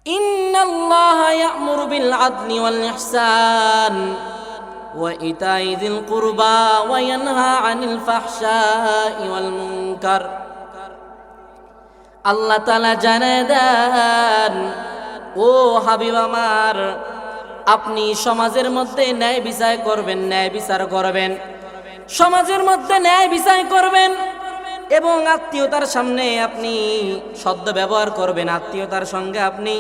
ইন্নাল্লাহা ইয়া'মুরু বিল আদলি ওয়াল ইহসান ওয়া ইতাই যিল কুরবা ওয়া ইয়ানহা আনিল ফাহশাই ওয়াল মুনকার। আল্লাহ তাআলা জানায় দেন, ও হাবিব আমার, আপনি সমাজের মধ্যে ন্যায় বিচার করবেন, ন্যায় বিচার করবেন, সমাজের মধ্যে ন্যায় বিচার করবেন এবং আত্মীয়তার সামনে আপনি সদ্য ব্যবহার করবেন, আত্মীয়তার সঙ্গে আপনি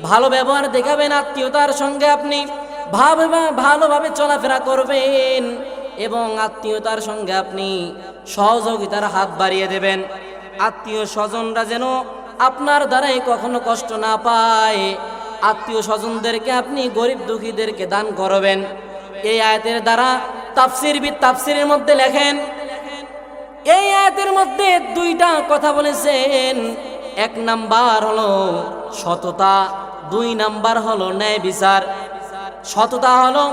ভালো ব্যবহার দেখাবেন, আত্মীয়তার সঙ্গে আপনি ভালোভাবে চলাফেরা করবেন এবং আত্মীয়তার সঙ্গে আপনি সহযোগিতার হাত বাড়িয়ে দেবেন। আত্মীয় স্বজনরা যেন আপনার দ্বারাই কখনো কষ্ট না পায়, আত্মীয় স্বজনদেরকে আপনি গরিব দুঃখীদেরকে দান করবেন। এই আয়াতের দ্বারা তাফসিরের মধ্যে লেখেন, এই আয়াতের মধ্যে দুইটা কথা বলেছেন। এক নাম্বার হলো সততা, দুই নাম্বার হলো ন্যায় বিচার। সততা হলো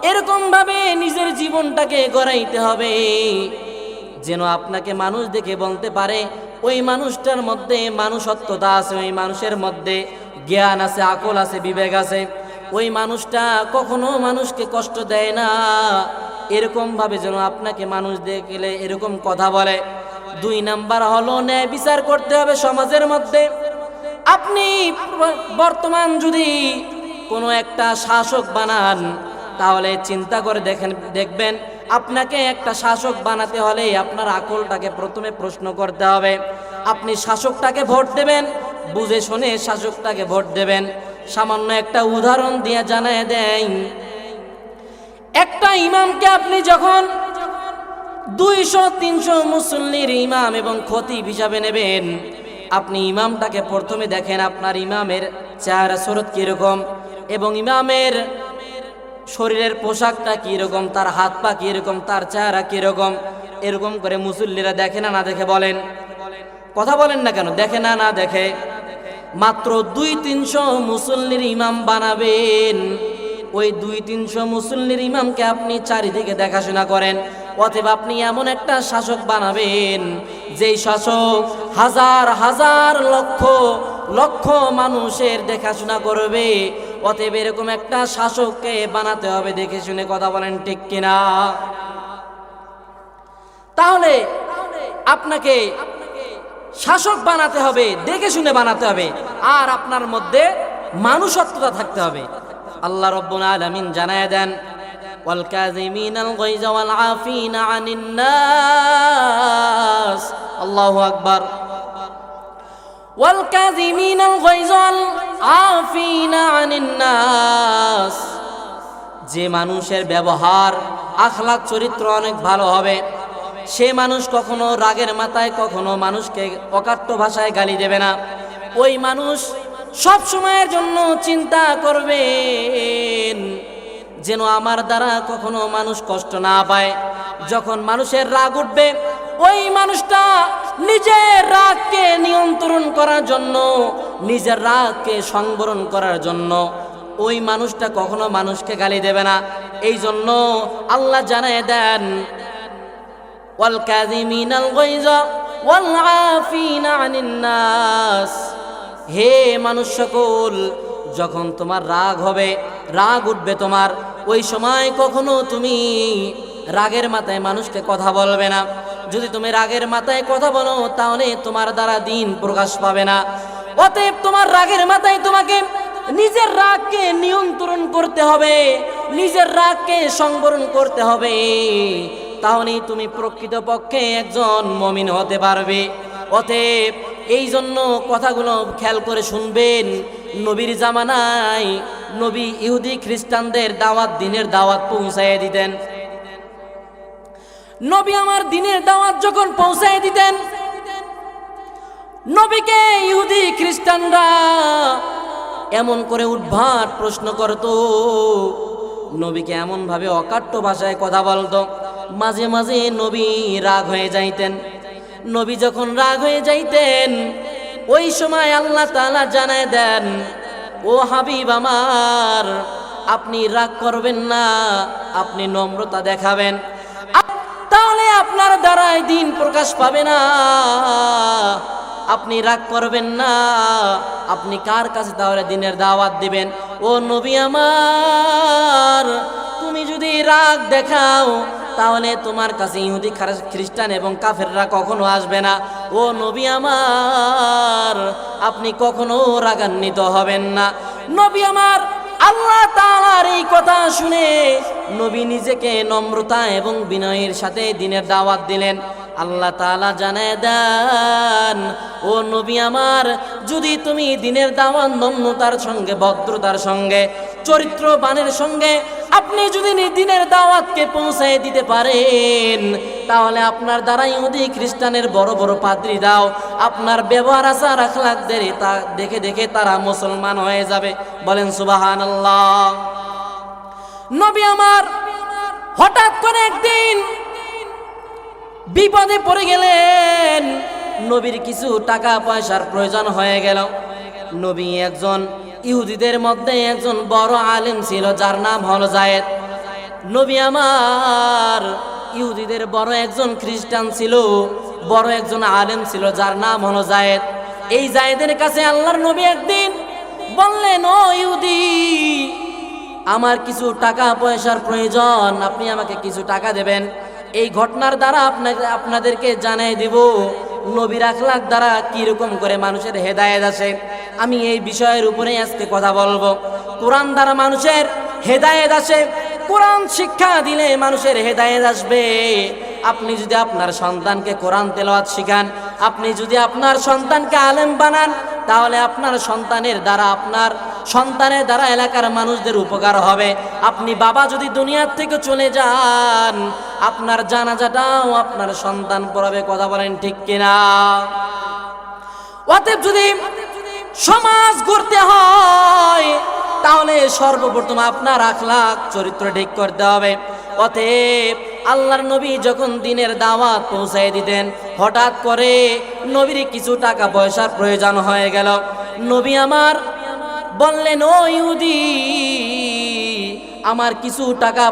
এরকম ভাবে নিজের জীবনটাকে গড়াইতে হবে যেন আপনাকে মানুষ দেখে বলতে পারে ওই মানুষটার মধ্যে মানুষত্বতা আছে, ওই মানুষের মধ্যে জ্ঞান আছে, আকল আছে, বিবেক আছে, ওই মানুষটা কখনো মানুষকে কষ্ট দেয় না। এরকম ভাবে যেন আপনাকে মানুষ দেখলে এরকম কথা বলে। দুই নাম্বার হলো ন্যায় বিচার করতে হবে সমাজের মধ্যে। আপনি বর্তমান যদি কোনো একটা শাসক বানান, তাহলে চিন্তা করে দেখবেন আপনাকে একটা শাসক বানাতে হলে আপনার আকলটাকে প্রথমে প্রশ্ন করতে হবে। আপনি শাসকটাকে ভোট দেবেন, বুঝে শুনে শাসকটাকে ভোট দেবেন। সামান্য একটা উদাহরণ দিয়ে জানায় দেন, একটা ইমামকে আপনি যখন 200-300 মুসল্লির ইমাম এবং খতিব হিসাবে নেবেন, আপনি ইমামটাকে প্রথমে দেখেন আপনার ইমামের চেহারা সুরত কিরকম এবং ইমামের শরীরের পোশাকটা কিরকম, তার হাত পা কিরকম, তার চেহারা কিরকম। এরকম করে মুসল্লিরা দেখে না দেখে বলেন? কথা বলেন না কেন? দেখে না দেখে? মাত্র 200-300 মুসল্লির ইমাম বানাবেন, ওই 200-300 মুসল্লির ইমামকে আপনি চারিদিকে দেখাশোনা করেন। অতএব আপনি এমন একটা শাসক বানাবেন যেই শাসক হাজার হাজার লক্ষ লক্ষ মানুষের দেখাশোনা করবে। অতএব এরকম একটা শাসককে বানাতে হবে দেখে শুনে। কথা বলেন ঠিক কিনা? তাহলে আপনাকে শাসক বানাতে হবে, দেখে শুনে বানাতে হবে, আর আপনার মধ্যে মানুষত্বতা থাকতে হবে। আল্লাহ রাব্বুল আলামিন জানায় দেন, ওয়াল কাযিমিনাল গায়যা ওয়াল আফিনা আনিন নাস। আল্লাহু আকবার। ওয়াল কাযিমিনাল গায়যা ওয়াল আফিনা আনিন নাস। যে মানুষের ব্যবহার আখলাক চরিত্র অনেক ভালো হবে, সে মানুষ কখনো রাগের মাথায় কখনো মানুষকে অকাট্য ভাষায় গালি দেবে না। ওই মানুষ সব সময়ের জন্য চিন্তা করবেন যেন আমার দ্বারা কখনো মানুষ কষ্ট না পায়। যখন মানুষের রাগ উঠবে, ওই মানুষটা নিজের রাগকে নিয়ন্ত্রণ করার জন্য, নিজের রাগকে সংবরণ করার জন্য ওই মানুষটা কখনো মানুষকে গালি দেবে না। এই জন্য আল্লাহ জানায় দেন, ওয়াল কাযিমিনাল গায়যা ওয়াল আফিনা আনিন নাস। হে মানুষ সকল, যখন তোমার রাগ হবে, রাগ উঠবে তোমার, ওই সময় কখনো তুমি রাগের মাথায় মানুষকে কথা বলবে না। যদি তুমি রাগের মাথায় কথা বলো, তাহলে তোমার দ্বারা দিন প্রকাশ পাবে না। অতএব তোমার রাগের মাথায় তোমাকে নিজের রাগকে নিয়ন্ত্রণ করতে হবে, নিজের রাগকে সংবরণ করতে হবে, তাহলেই তুমি প্রকৃতপক্ষে একজন মুমিন হতে পারবে। অতএব এই জন্য কথাগুলো খেয়াল করে শুনবেন। নবীর জামানায় নবী ইহুদি খ্রিস্টানদের দাওয়াত, দিনের দাওয়াত পৌঁছায় দিতেন। নবী আমার দিনের দাওয়াত যখন পৌঁছায় দিতেন, নবীকে ইহুদি খ্রিস্টানরা এমন করে উদ্ভট প্রশ্ন করত, নবীকে এমন ভাবে অকাট্য ভাষায় কথা বলতো, মাঝে মাঝে নবী রাগ হয়ে যাইতেন। নবী যখন রাগ হয়ে যাইতেন, ওই সময় আল্লাহ তাআলা জানায় দেন, ও হাবিব আমার, আপনি রাগ করবেন না, আপনি নম্রতা দেখাবেন, তাহলে আপনার দ্বারাই দিন প্রকাশ পাবে না। আপনি রাগ করবেন না। আপনি কার কাছে তাহলে দিনের দাওয়াত দিবেন? ও নবী আমার, তুমি যদি রাগ দেখাও তাহলে তোমার কাছে ইহুদি খ্রিস্টান এবং কাফেররা কখনো আসবে না। ও নবী আমার, আপনি কখনো রাগান্বিত হবেন না। নবী আমার, আল্লাহ তাআলার এই কথা শুনে নবী নিজেকে নম্রতা এবং বিনয়ের সাথে দিনের দাওয়াত দিলেন। আল্লাহ তাআলা জানায় দেন, ও নবী আমার, যদি তুমি দিনের দাওয়াত নম্রতার সঙ্গে, ভদ্রতার সঙ্গে, চরিত্রবানের সঙ্গে আপনি যদি দিনের দাওয়াতকে পৌঁছায় দিতে পারেন, তাহলে আপনার দ্বারা ইহুদি খ্রিস্টানের বড় বড় পাদ্রী দাও আপনার ব্যবহার আচার আখলাকদের তা দেখে দেখে তারা মুসলমান হয়ে যাবে। বলেন সুবহানাল্লাহ। নবী আমার হঠাৎ করে একদিন বিপদে পড়ে গেলেন। নবীর কিছু টাকা পয়সার প্রয়োজন হয়ে গেল। নবী একজন ইহুদিদের মধ্যে একজন বড় আলেম ছিল, যার নাম হলো যায়েদ। নবী আমার ইহুদিদের বড় একজন খ্রিস্টান ছিল, বড় একজন আলেম ছিল, যার নাম হলো যায়েদ। এই যায়েদের কাছে আল্লাহর নবী একদিন বললেন, ও ইহুদি, আমার কিছু টাকা পয়সার প্রয়োজন, আপনি আমাকে কিছু টাকা দেবেন। এই ঘটনার দ্বারা আপনাদেরকে জানাই দিব নবীর আখলাক দ্বারা কিরকম করে মানুষের হেদায়েত আসে। আমি এই বিষয়ের উপরে আজকে কথা বলবো। কোরআন দ্বারা মানুষের হেদায়েত আসে, কোরআন শিক্ষা দিলে মানুষের হেদায়েত আসবে। আপনি যদি আপনার সন্তানকে কোরআন তেলাওয়াত শিখান, আপনি যদি আপনার সন্তানকে আলেম বানান, তাহলে আপনার সন্তানের দ্বারা এলাকার মানুষদের উপকার হবে। আপনি বাবা যদি দুনিয়ার থেকে চলে যান, আপনার জানাজাটাও আপনার সন্তান পড়াবে। কথা বলেন ঠিক কিনা? অতএব যদি সমাজ গড়তে হয়, তাহলে সর্বপ্রথম আপনার আখলাক চরিত্র ঠিক করতে হবে। অতএব আল্লাহর নবী যখন দিনের দাওয়াত পৌঁছায় দিতেন, হঠাৎ করে নবীর কিছু টাকা পয়সার প্রয়োজন হয়ে গেল। নবী আমার বললেন, ও ইহুদি, আমার কিছু টাকা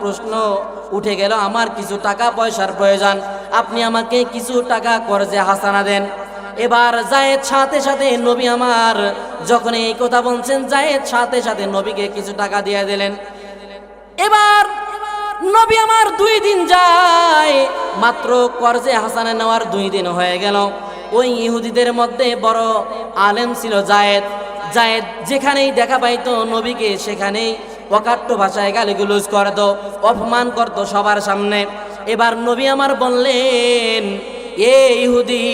প্রশ্ন উঠে গেল, আমার কিছু টাকা পয়সার প্রয়োজন, আপনি আমাকে কিছু টাকা কর্জে হাসানা দেন। এবার যায়েদ সাথে সাথে নবী আমার যখন এই কথা বলছেন, যায়েদ সাথে সাথে নবীকে কিছু টাকা দিয়ে দিলেন। এবার নবী আমার 2 দিন যায়, মাত্র কর্জে হাসানা নেওয়ার 2 দিন হয়ে গেল। ওই ইহুদিদের মধ্যে বড় আলেম ছিল যায়েদ। যায়েদ যেখানেই দেখা পাইতো নবীকে সেখানেই অকাট্য ভাষায় গালিগালাজ করত, অপমান করত সবার সামনে। এবার নবী আমার বললেন, এ ইহুদি,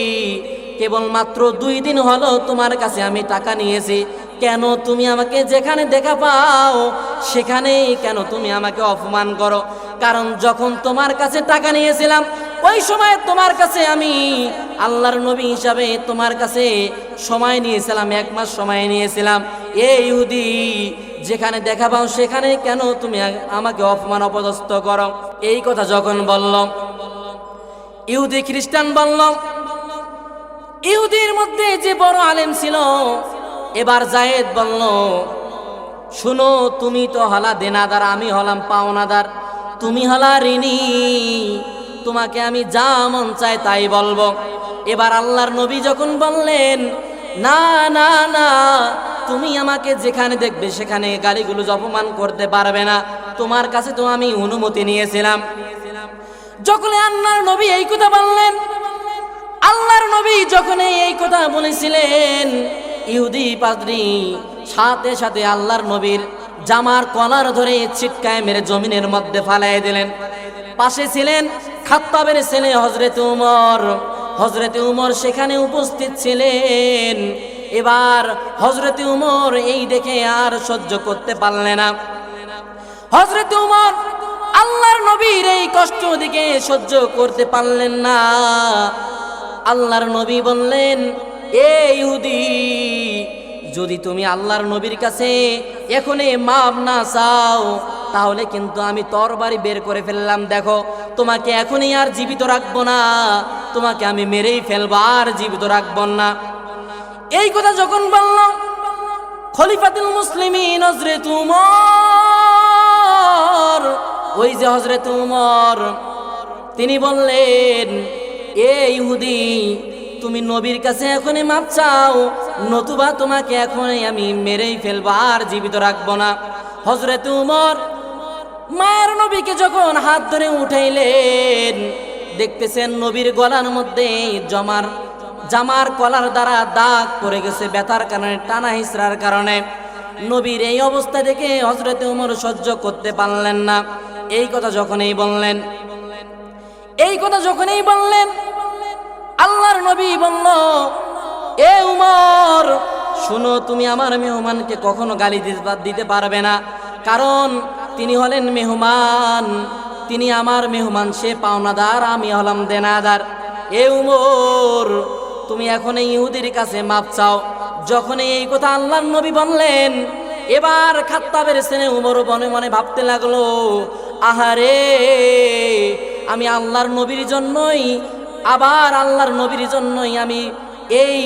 কেবল মাত্র 2 দিন হলো তোমার কাছে আমি টাকা নিয়েছি, কেন তুমি আমাকে যেখানে দেখা পাও সেখানেই কেন তুমি আমাকে অপমান করো? কারণ যখন তোমার কাছে টাকা নিয়েছিলাম, ওই সময় তোমার কাছে আমি আল্লাহর নবী হিসাবে তোমার কাছে সময় নিয়েছিলাম, 1 মাস সময় নিয়েছিলাম। এ ইহুদি, যেখানে দেখা পাও সেখানে কেন তুমি আমাকে অপমান অপদস্থ করো? এই কথা যখন বলল, ইহুদি খ্রিস্টান বলল, ইহুদির মধ্যে যে বড় আলেম ছিল, এবার যায়েদ বলল, শুনো, তুমি তো হলা দেনাদার, আমি হলাম পাওনাদার, তুমি হলা ঋণী, তোমাকে আমি যা মন চাই তাই বলবো। এবার আল্লাহর নবী যখন বললেন, না না না, তুমি আমাকে যেখানে দেখবে সেখানে গালিগুলো অপমান করতে পারবে না, তোমার কাছে তো আমি অনুমতি নিয়েছিলাম। যখন আল্লাহর নবী এই কথা বললেন, আল্লাহর নবী যখন এই কথা বলেছিলেন, ইহুদি পাদ্রী সাথে সাথে আল্লাহর নবীর জামার কলার ধরে ছিটকায় মেরে জমিনের মধ্যে ফালাই দিলেন। পাশে ছিলেন খাত্তাবের ছেলে হযরত উমর। হযরত উমর সেখানে উপস্থিত ছিলেন। এবার হযরত উমর এই দেখে আর সহ্য করতে পারলেন না। হযরত উমর আল্লাহর নবীর এই কষ্ট দেখে সহ্য করতে পারলেন না। আল্লাহর নবী বললেন, এ ইহুদি, যদি তুমি আল্লাহর নবীর কাছে এখনই মাপ না চাও, তাহলে কিন্তু আমি তরবারি বের করে ফেললাম। দেখো, তোমাকে এখনই আর জীবিত রাখবো না, তোমাকে আমি মেরেই ফেলবো, আর জীবিত রাখবো না। এই কথা যখন বলল, খলিফাতুল মুসলিমিন হযরত উমর, ওই যে হযরত উমর, তিনি বললেন, এ ইহুদি, তুমি নবীর কাছে এখনই মাপ চাও, নতুবা তোমাকে এখনই আমি মেরেই ফেলবো, আর জীবিত রাখবো না। হযরত উমর মায়ের নবীকে যখন হাত ধরে উঠাইলেন, দেখতেছেন নবীর গলার মধ্যে জামার কলার দ্বারা দাগ পড়ে গেছে, ব্যথার কারণে, টানা হিসড়ার কারণে। নবীর এই অবস্থা দেখে হযরত উমর সহ্য করতে পারলেন না। এই কথা যখনই বললেন, আল্লাহর নবী বলল, এ উমর শুনো, তুমি আমার মেহমানকে কখনো গালি দিতে পারবে না, কারণ তিনি হলেন মেহমান, তিনি আমার মেহমান, সে পাওনাদার, আমি হলাম দেনাদার। এ উমর তুমি এখন এই ইহুদির কাছে মাপ চাও। যখন এই কথা আল্লাহর নবী বললেন, এবার খাত্তাবের ছেলে উমর মনে মনে ভাবতে লাগলো, আহারে, আমি আল্লাহর নবীর জন্যই আমি এই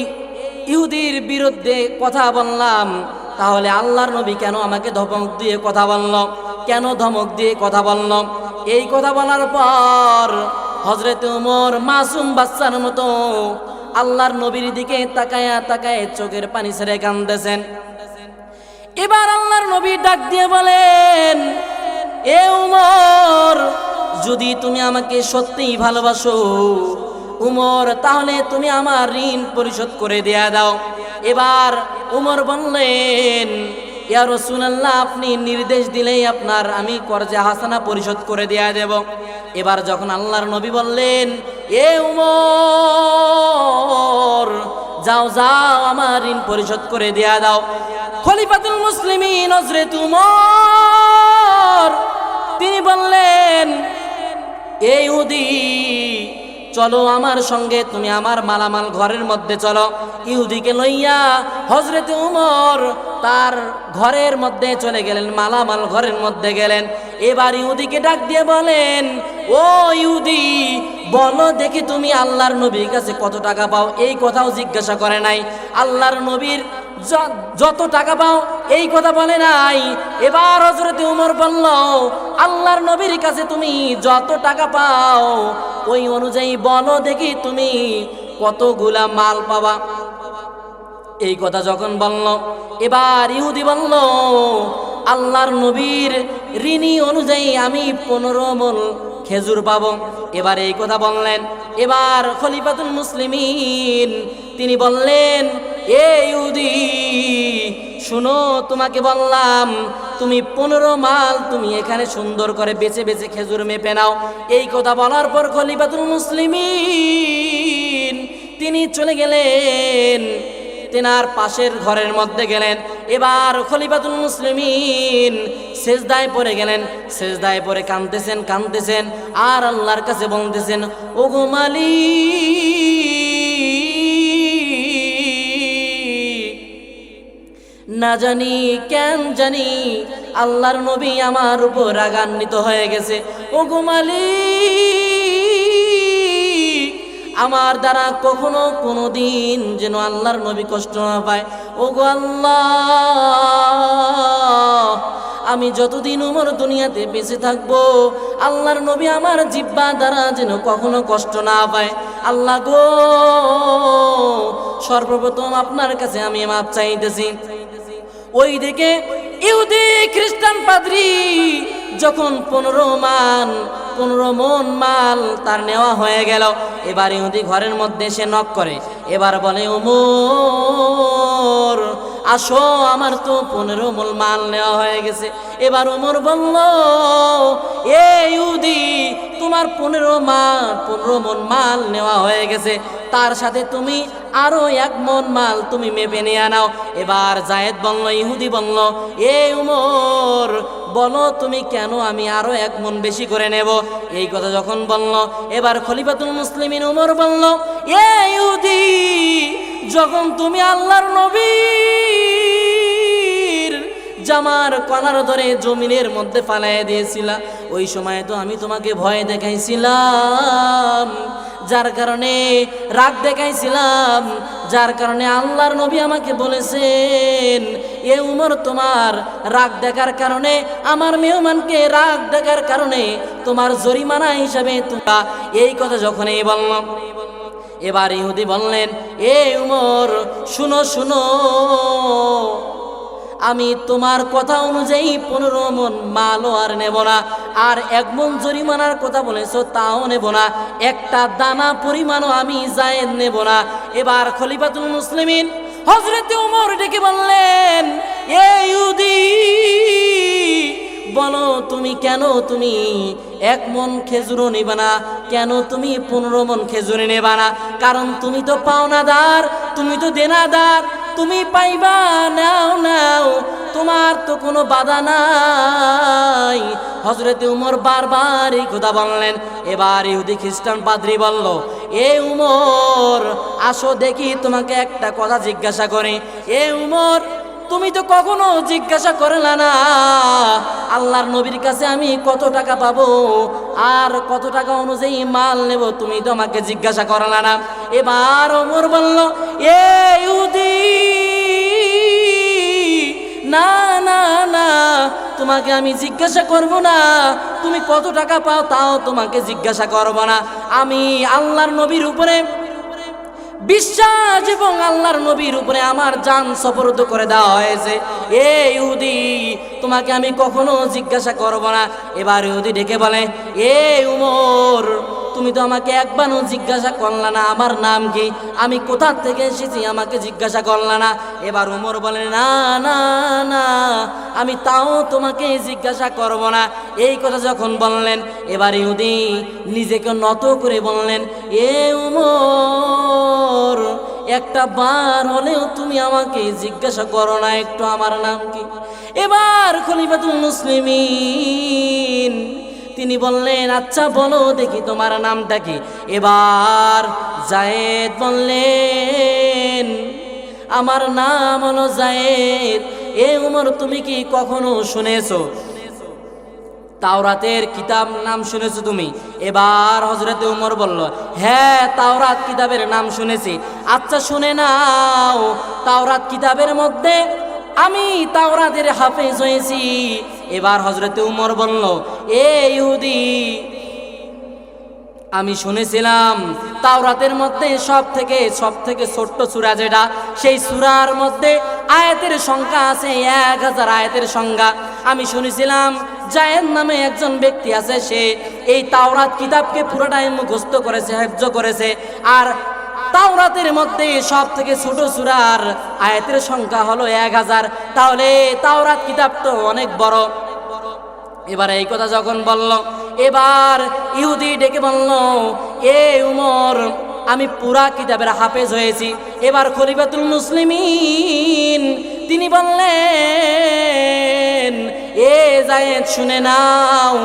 ইহুদির বিরুদ্ধে কথা বললাম, তাহলে আল্লাহর নবী কেন আমাকে ধমক দিয়ে কথা বলল? এই কথা বলার পর হযরত উমর মাসুম বাচ্চার মতো আল্লাহর নবীর দিকে তাকায় চোখের পানি ছেড়ে কাঁদতেছেন। এবার আল্লাহর নবী ডাক দিয়ে বলেন, এ উমর, যদি তুমি আমাকে সত্যিই ভালোবাসো উমর, তাহলে তুমি আমার ঋণ পরিশোধ করে দেয়া দাও। এবার উমর বললেন, ইয়া রাসূলুল্লাহ, আপনি নির্দেশ দিলেই আমি কর্জে হাসানা পরিশোধ করে দেয়া দেব। এবার যখন আল্লাহর নবী বললেন, এ উমর, যাও আমার ঋণ পরিশোধ করে দেয়া দাও। খলিফাতুল মুসলিমিন হযরত উমর তিনি বললেন, এ ইহুদি, চলো আমার সঙ্গে, তুমি আমার মালামাল ঘরের মধ্যে চলো। ইহুদিকে লইয়া হযরত উমর তার ঘরের মধ্যে চলে গেলেন, মালামাল ঘরের মধ্যে গেলেন। এবার ইহুদিকে ডাক দিয়ে বলেন, ও ইহুদি, বলো দেখি তুমি আল্লাহর নবীর কাছে কত টাকা পাও? এই কথাও জিজ্ঞাসা করে নাই। আল্লাহর নবীর যত টাকা পাও এই কথা বলে নাই। এবার হযরত উমর বলল, আল্লাহর নবীর কাছে তুমি যত টাকা পাও ওই অনুযায়ী বলো দেখি তুমি কতগুলা মাল পাবা। এই কথা যখন বলল, এবার ইহুদি বলল, আল্লাহর নবীর ঋণী অনুযায়ী আমি 15 মণ খেজুর পাবো। এবার এই কথা বললেন। এবার খলিফাতুল মুসলিমিন তিনি বললেন, এ ইহুদি, শুনো, তোমাকে বললাম তুমি 15 মাল তুমি এখানে সুন্দর করে বেছে বেছে খেজুর মেপে নাও। এই কথা বলার পর খলিফাতুল মুসলিমিন তিনি চলে গেলেন, তেনার পাশের ঘরের মধ্যে গেলেন। এবার খলিফাতুল মুসলিমিন সেজদায় পড়ে গেলেন। সেজদায় পড়ে কাঁদতেছেন আর আল্লাহর কাছে বলতেছেন, ওগো মালিক, না জানি কেন জানি আল্লাহর নবী আমার উপর রাগান্বিত হয়ে গেছে। ওগো মালিক, আমার দ্বারা কখনো কোনো দিন যেন আল্লাহর নবী কষ্ট না পায়। ওগো আল্লাহ, আমি যতদিন উমর দুনিয়াতে বেঁচে থাকবো আল্লাহর নবী আমার জিহ্বা দ্বারা যেন কখনো কষ্ট না পায়। আল্লাহ গো, সর্বপ্রথম আপনার কাছে আমি মাপ চাইতেছি। ওই দিকে ইহুদি খ্রিস্টান পাদ্রী যখন 15 মণ মাল তার নেওয়া হয়ে গেল, এবার ইহুদি ঘরের মধ্যে এসে নক করে। এবার বলে, উমর, আসো, আমার তো 15 মণ মাল নেওয়া হয়ে গেছে। এবার উমর বলল, এ ইহুদি, তোমার 15 মণ মাল নেওয়া হয়ে গেছে, তার সাথে তুমি আরো 1 মণ মাল তুমি মেপে নিয়ে নাও। এবার জায়েদ বলল, ইহুদি বলল, এ উমর, বলো তুমি কেন আমি আরো 1 মণ বেশি করে নেব? এই কথা যখন বলল, এবার খলিফাতুল মুসলিমিন উমর বলল, এ ইহুদি, যখন তুমি আল্লাহর নবীর জামার কলার ধরে জমিনের মধ্যে ফালাইয়া দিয়েছিলা, ওই সময় তো আমি তোমাকে ভয় দেখাইছিলাম, যার কারণে রাগ দেখাইছিলাম, যার কারণে আল্লাহর নবী আমাকে বলেছেন, এ উমর, তোমার রাগ দেখার কারণে, আমার মেহমানকে রাগ দেখার কারণে তোমার জরিমানা হিসাবে তোমরা। এই কথা যখনই বললাম, এবার ইহুদি বললেন, এ উমর শুনো শুনো, আমি তোমার কথা অনুযায়ী 15 মণ মালও আর নেব না, আর 1 মণ জরিমানার কথা বলেছো তাও নেব না, একটা দানা পরিমাণও আমি জায়েদ নেব না। এবার খলিফাতুল মুসলিমিন হযরত ওমর ডেকে বললেন, এ ইহুদি বলো তুমি কেন তুমি 1 মণ খেজুরও নেবা না, কেন তুমি 15 মণ খেজুর নেবা না? কারণ তুমি তো পাওনাদার, তুমি তো দেনাদার, তুমি পাইবা, নাও নাও, তোমার তো কোনো বাধা নাই। হযরত উমর বারবার এই কথা বললেন। এবার ইহুদি খ্রিস্টান পাদ্রী বলল, এ উমর আসো দেখি তোমাকে একটা কথা জিজ্ঞাসা করি। এ উমর তুমি তো কখনো জিজ্ঞাসা করলা না আল্লাহর নবীর কাছে আমি কত টাকা পাবো আর কত টাকা অনুযায়ী মাল নেব, তুমি তো আমাকে জিজ্ঞাসা করলা না। এবার ওমর বলল, এ ইহুদি না না না, তোমাকে আমি জিজ্ঞাসা করব না, তুমি কত টাকা পাও তাও তোমাকে জিজ্ঞাসা করব না। আমি আল্লাহর নবীর উপরে বিশ্বাস এবং আল্লাহর নবীর উপরে আমার জান সপর্দ করে দেওয়া হয়েছে। এ ইহুদি তোমাকে আমি কখনো জিজ্ঞাসা করব না। এবার ইহুদি ডেকে বলে, এ উমর তুমি তো আমাকে একবারও জিজ্ঞাসা করলা না আমার নাম কি, আমি কোথা থেকে এসেছি আমাকে জিজ্ঞাসা করলা না। এবার উমর বলে, না না না, আমি তাও তোমাকে জিজ্ঞাসা করব না। এই কথা যখন বললেন, এবার ইহুদি নিজেকে নত করে বললেন, এ উমর একটা বার হলেও তুমি আমাকে জিজ্ঞাসা করো না একটু আমার নাম কি। এবার খলিফাতুল মুসলিমিন তিনি বললেন, আচ্ছা বলো দেখি তোমার নামটা কি। এবার জায়েদ বললেন, আমার নাম হলো জায়েদ। এ উমর তুমি কি কখনো শুনেছো তাওরাতের কিতাব নাম শুনেছো তুমি? এবার হযরতে উমর বলল, হ্যাঁ তাওরাত কিতাবের নাম শুনেছি। আচ্ছা শুনে নাও, তাওরাত কিতাবের মধ্যে আমি তাওরাতের হাফেজ হয়েছি। এবার হযরতে উমর বলল, এ ইহুদি আমি শুনেছিলাম তাওরাতের মধ্যে সব থেকে ছোট্ট সূরা যেটা, সেই সূরার মধ্যে আয়াতের সংখ্যা আছে 1000 আয়াতের সংখ্যা। আমি শুনেছিলাম জায়েদ নামে একজন ব্যক্তি আছে, সে এই তাওরাত কিতাবকে পুরোটাই মুখস্থ করেছে, হেফজ করেছে, আর তাওরাতের মধ্যে সব থেকে ছোট সূরার আয়াতের সংখ্যা হলো 1000। তাহলে তাওরাত কিতাব তো অনেক বড়। এবার এই কথা যখন বলল, এবার ইহুদি ডেকে বলল, এ উমর আমি পুরা কিতাবের হাফেজ হয়েছি। এবার খলিফাতুল মুসলিমিন তিনি বললেন, এ জায়েদ শুনে নাও,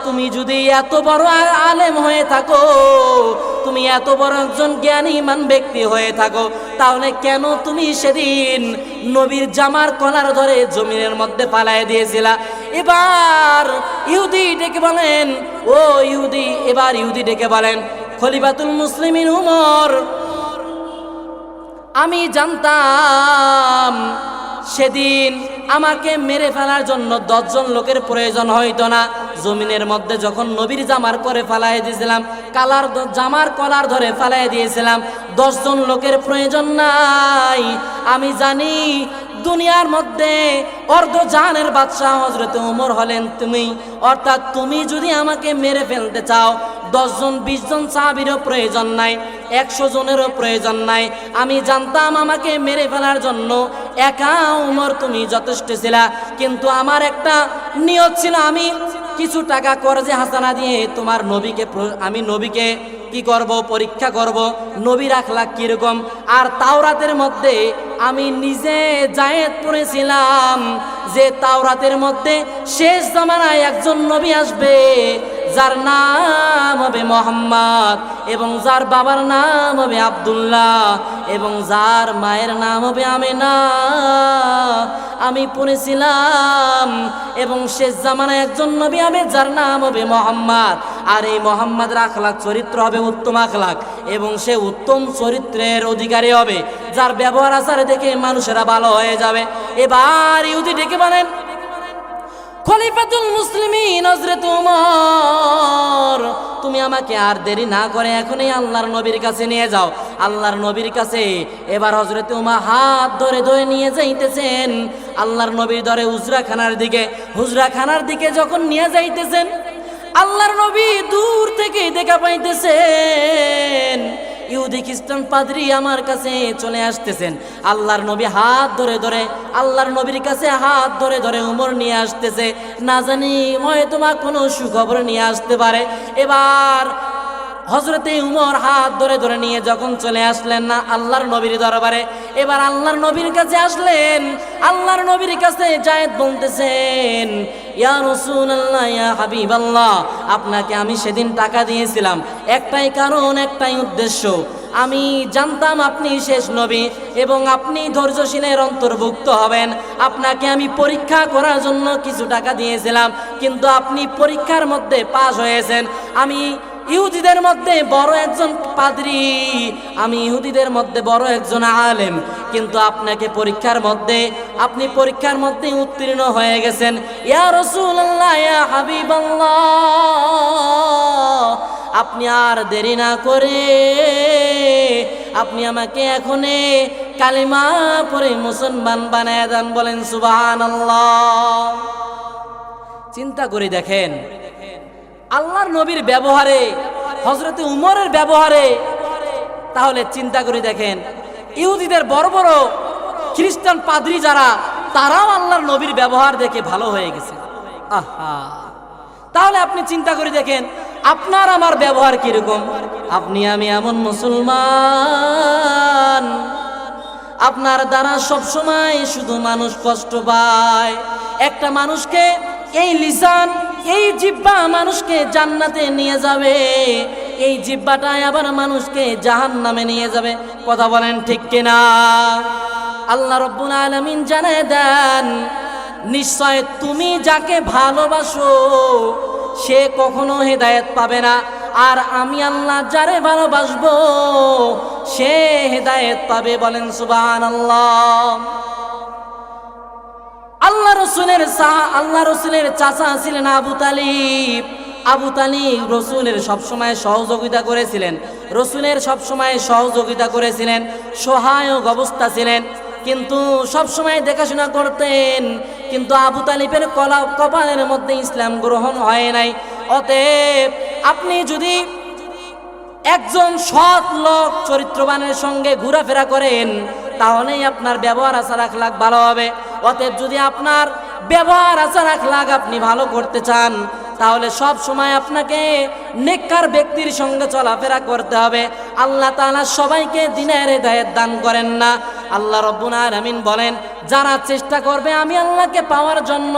তুমি যদি এত বড় আলেম হয়ে থাকো, তুমি এত বড় একজন জ্ঞানীমান ব্যক্তি হয়ে থাকো, তাহলে কেন তুমি সেদিন নবীর জামার কলার ধরে জমিনের মধ্যে ফালায় দিয়েছিলা? এবার ইহুদি ডেকে বলেন, ও ইহুদি, এবার ইহুদি ডেকে বলেন, খলিফাতুল মুসলিমিন উমর আমি জানতাম সেদিন আমাকে মেরে ফেলার জন্য 10 জন লোকের প্রয়োজন হইতো না। জমিনের মধ্যে যখন নবীর জামার করে ফালাই দিয়েছিলাম, জামার কলার ধরে ফালাই দিয়েছিলাম, 10 জন লোকের প্রয়োজন নাই। আমি জানি দুনিয়ার মধ্যে অর্ধজাহানের বাদশাহ হযরতে ওমর হলেন তুমি, অর্থাৎ তুমি যদি আমাকে মেরে ফেলতে চাও 10 জন 20 জন সাহাবীরও প্রয়োজন নাই, 100 জনেরও প্রয়োজন নাই। আমি জানতাম আমাকে মেরে ফেলার জন্য একা ওমর তুমি যথেষ্ট ছিলা, কিন্তু আমার একটা নিয়ত ছিল, আমি কিছু টাকা কর্জে হাসানা দিয়ে তোমার নবীকে কি করব, পরীক্ষা করব নবীর আখলাক কিরকম। আর তাওরাতের মধ্যে আমি নিজে জায়েদ পড়েছিলাম যে তাওরাতের মধ্যে শেষ জামানায় একজন নবী আসবে যার নাম হবে মুহাম্মদ, এবং যার বাবার নাম হবে আব্দুল্লাহ, এবং যার মায়ের নাম হবে আমিনা। আমি পড়েছিলাম, এবং শেষ জামানায় একজন নবী হবে যার নাম হবে মুহাম্মদ, আর এই মুহাম্মদের আখলাক চরিত্র হবে উত্তম আখলাক, এবং সে উত্তম চরিত্রের অধিকারী হবে, যার ব্যবহার আচার দেখে মানুষেরা ভালো হয়ে যাবে। এবার ইহুদি ডেকে বলেন, খলিফাতুল মুসলিমিন হযরত ওমর, তুমি আমাকে আর দেরি না করে এখনই আল্লাহর নবীর কাছে নিয়ে যাও। আল্লাহর নবীর কাছে এবার হযরত ওমর হাত ধরে ধরে নিয়ে যাইতেছেন আল্লাহর নবীর ধরে হুজরাখানার দিকে যখন নিয়ে যাইতেছেন, আল্লাহর নবী দূর থেকে দেখা পাইতেছেন ইহুদি খ্রিস্টান পাদ্রী আমার কাছে চলে আসতেছেন। আল্লাহর নবী হাত ধরে ধরে আল্লাহর নবীর কাছে হাত ধরে ধরে উমর নিয়ে আসতেছে, না জানি হয়তো কোনো সুখবর নিয়ে আসতে পারে। এবার হযরতে উমর হাত ধরে ধরে নিয়ে যখন চলে আসলেন না আল্লাহর নবীর দরবারে, এবার আল্লাহর নবীর কাছে আসলেন। আল্লাহর নবীর কাছে যায়েদ বলতেছেন, ইয়া রাসূলুল্লাহ, ইয়া হাবিবাল্লাহ, আপনাকে আমি সেদিন টাকা দিয়েছিলাম একটাই কারণ, একটাই উদ্দেশ্য। আমি জানতাম আপনি শেষ নবী এবং আপনি ধৈর্যশীলের অন্তর্ভুক্ত হবেন। আপনাকে আমি পরীক্ষা করার জন্য কিছু টাকা দিয়েছিলাম, কিন্তু আপনি পরীক্ষার মধ্যে পাশ হয়েছেন। আমি ইহুদিদের মধ্যে বড় একজন পাদ্রী, আমি ইহুদিদের মধ্যে বড় একজন আলেম, কিন্তু আপনি পরীক্ষার মধ্যে উত্তীর্ণ হয়ে গেছেন। ইয়া রাসূলুল্লাহ, ইয়া হাবিবাল্লাহ, আপনি আর দেরি না করে আপনি আমাকে এখনই কালিমা পড়ে মুসলমান বানায় দেন। বলেন সুবহানাল্লাহ। চিন্তা করে দেখেন আল্লাহর নবীর ব্যবহারে, হযরতে উমরের ব্যবহারে, তাহলে চিন্তা করে দেখেন ইহুদিদের বড় বড় খ্রিস্টান পাদ্রী যারা, তারাও আল্লাহর নবীর ব্যবহার দেখে ভালো হয়ে গেছে। আহা, তাহলে আপনি চিন্তা করে দেখেন আপনার আমার ব্যবহার কিরকম। আপনি আমি এমন মুসলমান, আপনার দ্বারা সবসময় শুধু মানুষ কষ্ট পায়। একটা মানুষকে এই লিসান, এই জিহ্বা মানুষকে জান্নাতে নিয়ে যাবে, এই জিহ্বাটাই আবার মানুষকে জাহান্নামে নিয়ে যাবে। কথা বলেন ঠিক কিনা? আল্লাহ রাব্বুল আলামিন জানায় দেন, নিশ্চয় তুমি যাকে ভালোবাসো সে কখনো হেদায়েত পাবে না, আর আমি আল্লাহ যারে ভালোবাসবো সে হেদায়েত পাবে। বলেন সুবহানাল্লাহ। আল্লাহ রসুলের চাচা ছিলেন আবু তালিব। আবু তালিব রসুলের সবসময় সহযোগিতা করেছিলেন, সহায়ক অবস্থা ছিলেন, কিন্তু সবসময় দেখাশোনা করতেন। কিন্তু আবু তালিবের কপালের মধ্যে ইসলাম গ্রহণ হয় নাই। অতএব আপনি যদি একজন সৎ লোক চরিত্রবানের সঙ্গে ঘোরাফেরা করেন, তাহলেই আপনার ব্যবহার আচার আখলাক ভালো হবে। অতএব যদি আপনার ব্যবহার আচার আখলাক আপনি ভালো করতে চান, তাহলে সব সময় আপনাকে নেককার ব্যক্তির সঙ্গে চলাফেরা করতে হবে। আল্লাহ তাআলা সবাইকে দ্বীনের হেদায়েত দান করেন না। আল্লাহ রাব্বুল আলামিন বলেন, যারা চেষ্টা করবে আমি আল্লাহকে পাওয়ার জন্য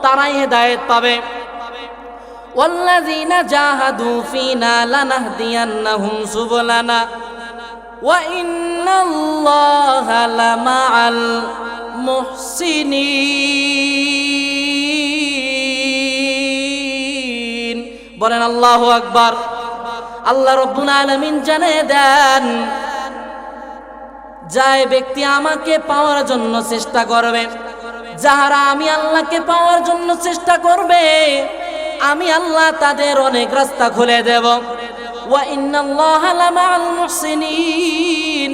তারাই হেদায়েত পাবে। ওয়াল্লাযীনা জাহাদু ফীনা লানাহদিয়ান্নাহুম সুবুলানা ওয়া ইন্নাল্লাহা লামাআল মুহসিনিন। বলেন আল্লাহু আকবার। আল্লাহ রাব্বুল আলামিন জানিয়ে দেন, যে ব্যক্তি আমাকে পাওয়ার জন্য চেষ্টা করবে, যাহারা আমি আল্লাহকে পাওয়ার জন্য চেষ্টা করবে, আমি আল্লাহ তাদের অনেক রাস্তা খুলে দেব। ওয়া ইন্নাল্লাহা লামাআল মুহসিনিন,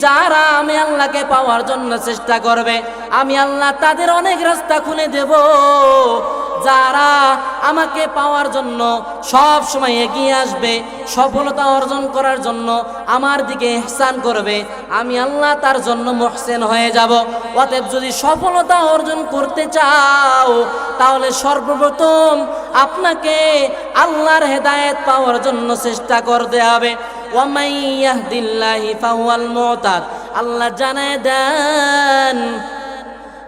যারা আমি আল্লাহকে পাওয়ার জন্য চেষ্টা করবে, আমি আল্লাহ তাদের অনেক রাস্তা খুলে দেব। যারা আমাকে পাওয়ার জন্য সব সময় এগিয়ে আসবে, সফলতা অর্জন করার জন্য আমার দিকে ইহসান করবে, আমি আল্লাহ তার জন্য মুহসিন হয়ে যাব। অতএব যদি সফলতা অর্জন করতে চাও, তাহলে সর্বপ্রথম আপনাকে আল্লাহর হেদায়েত পাওয়ার জন্য চেষ্টা করতে হবে। ওয়া মান ইয়াহদিল্লাহি ফাহুয়াল মুহতাদ। আল্লাহ জানায় দেন,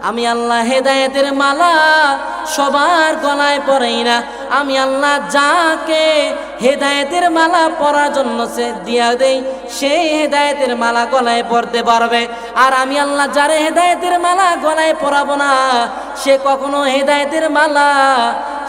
আমি আল্লাহ হেদায়েতের মালা সবার গলায় পরাই না। আমি আল্লাহ যাকে হেদায়েতের মালা পরার জন্য সে দিয়া দেই, সেই হেদায়েতের মালা গলায় পরতে পারবে। আর আমি আল্লাহ যারে হেদায়েতের মালা গলায় পরাবো না, সে কখনো হেদায়েতের মালা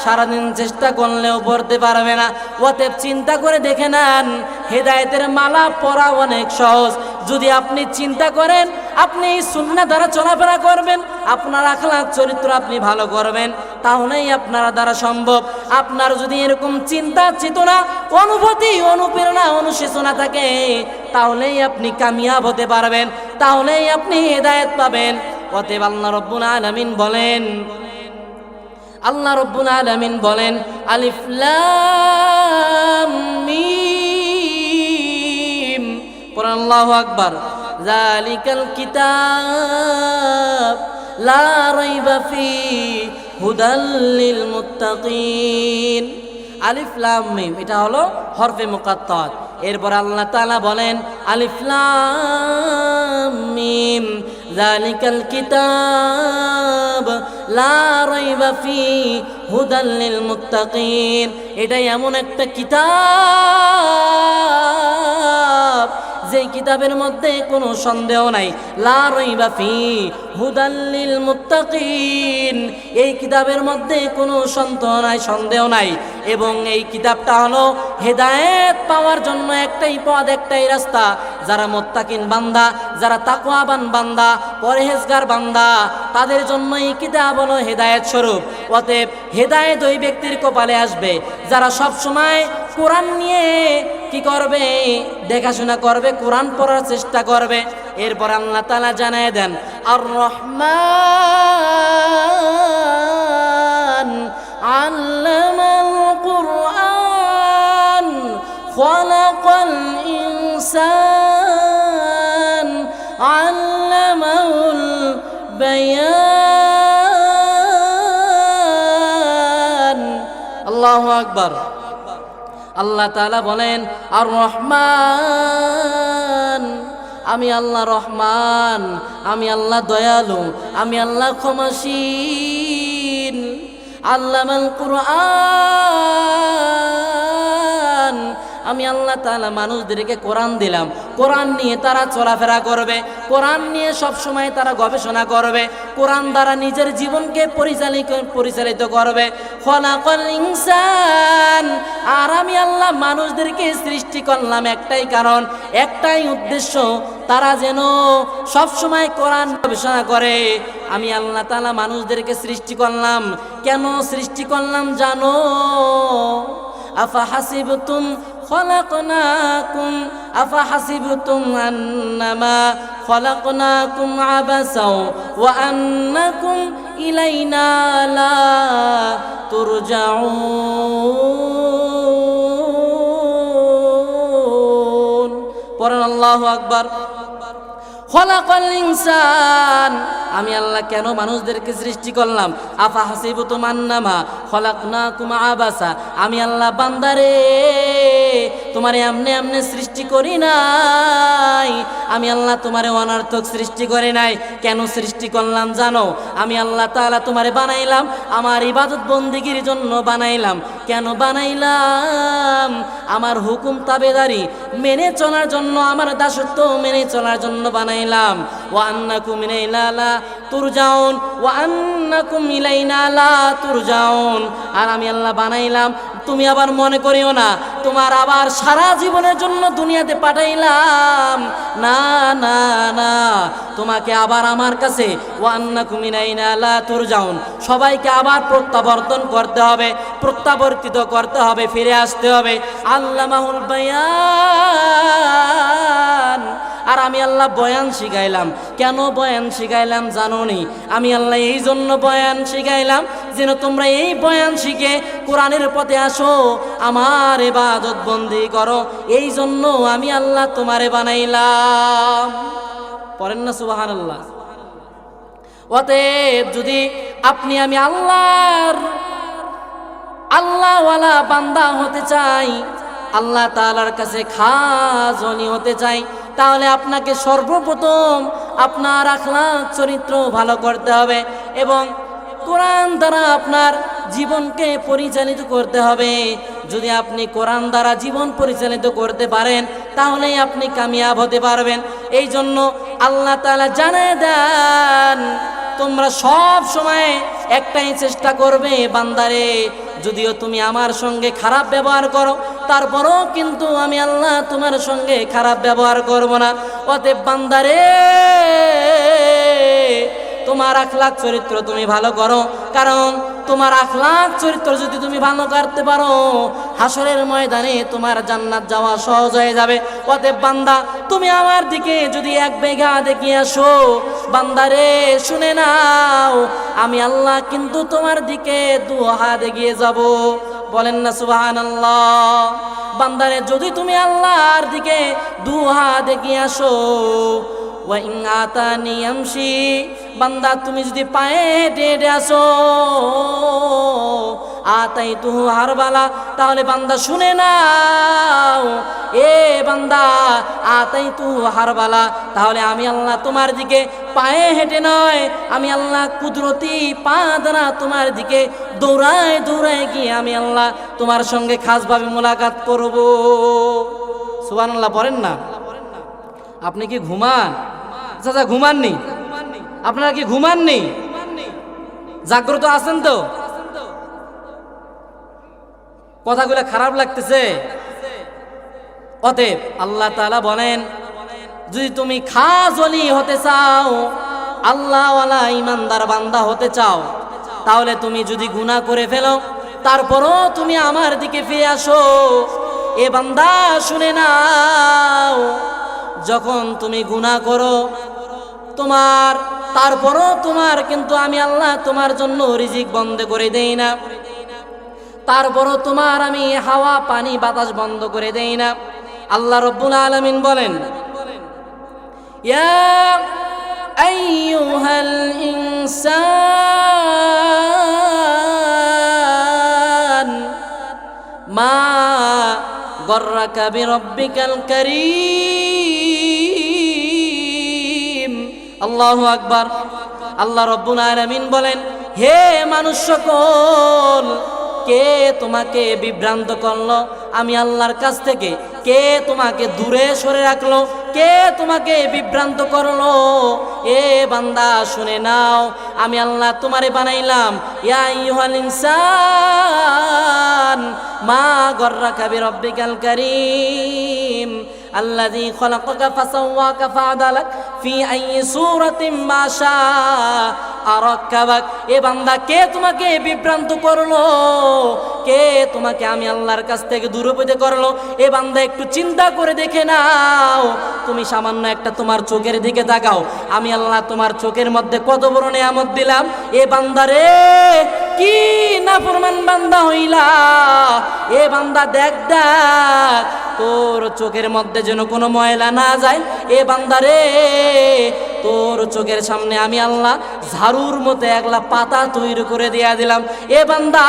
সারাদিন চেষ্টা করলেও পড়তে পারবে না। অতএব চিন্তা করে দেখে নেন, হেদায়েতের মালা পরা অনেক সহজ। যদি আপনি চিন্তা করেন আপনি সুন্নাহ দ্বারা চলাফেরা করবেন, আপনার আখলাক চরিত্র আপনি ভালো করবেন, তাহলেই আপনার দ্বারা সম্ভব। আপনার যদি এরকম চিন্তা চেতনা অনুভূতি অনুপ্রেরণা অনুশোচনা থাকে তাহলেই আপনি কামিয়াব হতে পারবেন, তাহলেই আপনি হেদায়েত পাবেন। অতএব আল্লাহ রব্বুল আলামিন বলেন আলিফ লাম মিম, পড়েন আল্লাহু আকবার। যালিকাল কিতাব লা রাইবা ফিহি হুদাল লিল মুত্তাকিন। আলিফ লাম মিম এটা হলো হরফে মুকাত্তাত। এরপর আল্লাহ তাআলা বলেন আলিফ লাম মিম যালিকাল কিতাব লা রাইবা ফিহি হুদাল লিল মুত্তাকিন। এটা এমন একটা কিতাব যেই কিতাবের মধ্যে কোনো সন্দেহ নাই। লা রাইবা ফিহি হুদাল লিল মুত্তাকিন, এই কিতাবের মধ্যে কোনো সন্দেহ নাই। এবং এই কিতাবটা হলো হেদায়েত পাওয়ার জন্য একটাই পথ, একটাই রাস্তা। যারা মুত্তাকিন বান্দা, যারা তাকওয়াবান বান্দা, পরহেজগার বান্দা, তাদের জন্য এই কিতাব হলো হেদায়েত স্বরূপ। অতএব হেদায়েত ওই ব্যক্তির কপালে আসবে যারা সব সময় কোরআন নিয়ে কি করবে, দেখাশোনা করবে, কোরআন পড়ার চেষ্টা করবে। এরপর আল্লাহ তাআলা জানায় দেন আর রহমান আল্লামাল কুরআন খালাকাল ইনসান আল্লামাহুল বায়ান। আল্লাহু আকবার। আল্লাহ তাআলা বলেন আর রহমান, আমি আল্লাহ রহমান, আমি আল্লাহ দয়ালু, আমি আল্লাহ ক্ষমাশীল। আল্লামাল কুরআন, আমি আল্লাহ তাআলা মানুষদেরকে কোরআন দিলাম। কোরআন নিয়ে তারা চলাফেরা করবে, কোরআন নিয়ে সব সময় তারা গবেষণা করবে, কোরআন দ্বারা নিজের জীবনকে পরিচালিত করবে। খলাকাল ইনসান, আর আমি আল্লাহ মানুষদেরকে সৃষ্টি করলাম একটাই কারণ, একটাই উদ্দেশ্য, তারা যেন সব সময় কোরআন গবেষণা করে। আমি আল্লাহ তাআলা মানুষদেরকে সৃষ্টি করলাম। কেন সৃষ্টি করলাম জানো? আফাহাসিবতুম খলাকনাকুম আফাহাসিবতুম আন্নামা খলাকনাকুম আবাসাও ওয়া আন্নাকুম ইলাইনা লা তুরজাউন। পড়েন আল্লাহু আকবার। খলাকাল ইনসান, আমি আল্লাহ কেন মানুষদেরকে সৃষ্টি করলাম? আফা হাসিবতুম আন্নামা খলাকনাকুম আবাসা, আমি আল্লাহ বান্দারে তোমারে এমনে এমনে সৃষ্টি করি নাই। আমি আল্লাহ তোমারে অনর্থক সৃষ্টি করি নাই। কেন সৃষ্টি করলাম জানো? আমি আল্লাহ তাআলা তোমারে বানাইলাম আমার ইবাদত বন্দেগীর জন্য বানাইলাম। কেন বানাইলাম? আমার হুকুম তাবেদারি মেনে চলার জন্য, আমার দাসত্ব মেনে চলার জন্য বানাইলাম। ওয়া আন্নাকুম ইলাইনা লা তুরজাউন, ওয়া আন্নাকুম ইলাইনা লা তুরজাউন। আর আমি আল্লাহ বানাইলাম, তুমি আবার মনে করিও না তোমার আবার সারা জীবনের জন্য দুনিয়াতে পাঠাইলাম। না না না, তোমাকে আবার আমার কাছে ওয়া আন্নাকুম ইলাইনা লা তুরজাউন, সবাইকে আবার প্রত্যাবর্তন করতে হবে, প্রত্যাবর্তিত করতে হবে, ফিরে আসতে হবে। আল্লামাহুল বায়ান, আর আমি আল্লাহ বয়ান শিখাইলাম। কেন বয়ান শিখাইলাম জানোনি? আমি আল্লাহ এই জন্য বয়ান শিখাইলাম যেন তোমরা এই বয়ান শিখে কোরআনের পথে আসো, আমার ইবাদত বন্দি করো। এই জন্য আমি আল্লাহ তোমারে বানাইলাম। পড়েন না সুবহানাল্লাহ। অতএব যদি আপনি আমি আল্লাহওয়ালা বান্দা হতে চাই, আল্লাহ তাআলার কাছে খাস ধনী হতে চাই, তাহলে আপনাকে সর্বপ্রথম আপনার আখলাক চরিত্র ভালো করতে হবে এবং কোরআন দ্বারা আপনার জীবনকে পরিচালিত করতে হবে। যদি আপনি কোরআন দ্বারা জীবন পরিচালিত করতে পারেন তাহলেই আপনি কামিয়াব হতে পারবেন। এই জন্য আল্লাহ তাআলা জানিয়ে দেন, তোমরা সব সময় একটাই চেষ্টা করবে বান্দারে, যদিও তুমি আমার সঙ্গে খারাপ ব্যবহার করো তারপরও কিন্তু আমি আল্লাহ তোমার সঙ্গে খারাপ ব্যবহার করব না। অতএব বান্দারে, তোমার আখলাক চরিত্র তুমি ভালো করো, কারণ তোমার আখলাক চরিত্র যদি তুমি ভালো করতে পারো, হাসরের ময়দানে তোমার জান্নাত যাওয়া সহজ হয়ে যাবে। অতএব বান্দা, তুমি আমার দিকে যদি 1 বিঘা দেখিয়ে আসো, বান্দারে শুনে নাও, আমি আল্লাহ কিন্তু তোমার দিকে 2 হাত এগিয়ে যাব। বলেন না সুবহানাল্লাহ। বান্দারে, যদি তুমি আল্লাহর দিকে 2 হাত এগিয়ে আসো, ওয়া ইন আতানি আমশি, বান্দা তুমি যদি পায়ে হেঁটে হেঁটে আসো, আতাইতুহু হারবালা, তাহলে বান্দা শুনে নাও, এ বান্দা, আতাইতুহু হারবালা, তাহলে আমি আল্লাহ তোমার দিকে পায়ে হেঁটে নয়, আমি আল্লাহ কুদরতি পা দ্বারা তোমার দিকে দৌড়ায় দৌড়ায় গিয়ে আমি আল্লাহ তোমার সঙ্গে খাসভাবে মোলাকাত করব। সুবহানাল্লাহ পড়েন না। আপনি কি ঘুমান? চাচা ঘুমাননি? আপনারা কি ঘুমাননি? জাগ্রত আছেন তো? কথাগুলো খারাপ লাগতেছে? অতএব আল্লাহ তাআলা বলেন, যদি তুমি খাস ওলি হতে চাও, আল্লাহওয়ালা ইমানদার বান্দা হতে চাও, তাহলে তুমি যদি গুনাহ করে ফেলো, তারপরও তুমি আমার দিকে ফিরে আসো। এ বান্দা শুনে নাও, যখন তুমি গুনাহ করো তারপরও তোমার কিন্তু আমি আল্লাহ তোমার জন্য রিজিক বন্ধ করে দেই না, তারপরও তোমার আমি হাওয়া পানি বাতাস বন্ধ করে দেই না। আল্লাহ রাব্বুল আলামিন বলেন, ইয়া আইয়ুহাল ইনসান মা গররাকা বিরব্বিকাল কারীম। আল্লাহু আকবার। আল্লাহ রাব্বুল আলামিন বলেন, হে মানুষ সকল, কে তোমাকে বিভ্রান্ত করলো আমি আল্লাহর কাছ থেকে? কে তোমাকে দূরে সরে রাখলো? কে তোমাকে বিভ্রান্ত করলো? এ বান্দা শুনে নাও, আমি আল্লাহ তোমারে বানাইলাম। ইয়া আইয়ুহাল ইনসান মা গররাকা বিরব্বিকাল কারীম আল্লাযী খলাকাকা ফাসাওয়াকা ফাআদালাক ফি আইয়ি সূরাতিন মা শাআ রাক্কাবাক। এ বান্দা, কে তোমাকে বিভ্রান্ত করলো? কে তোমাকে আমি আল্লাহর কাছ থেকে দূরপথে করলো? এ বান্দা, একটু চিন্তা করে দেখে নাও, তুমি সামান্য একটা তোমার চোখের দিকে তাকাও, আমি আল্লাহ তোমার চোখের মধ্যে কত বড় নিয়ামত দিলাম। এ বান্দা রে, কি নাফরমান বান্দা হইলা? এ বান্দা দেখ দেখ, তোর চোখের মধ্যে যেন কোনো ময়লা না যায়। এ বান্দা রে, তোর চোখের সামনে আমি আল্লাহ ঝাড়ুর মতো একলা পাতা তৈরি করে দিয়া দিলাম। এ বান্দা,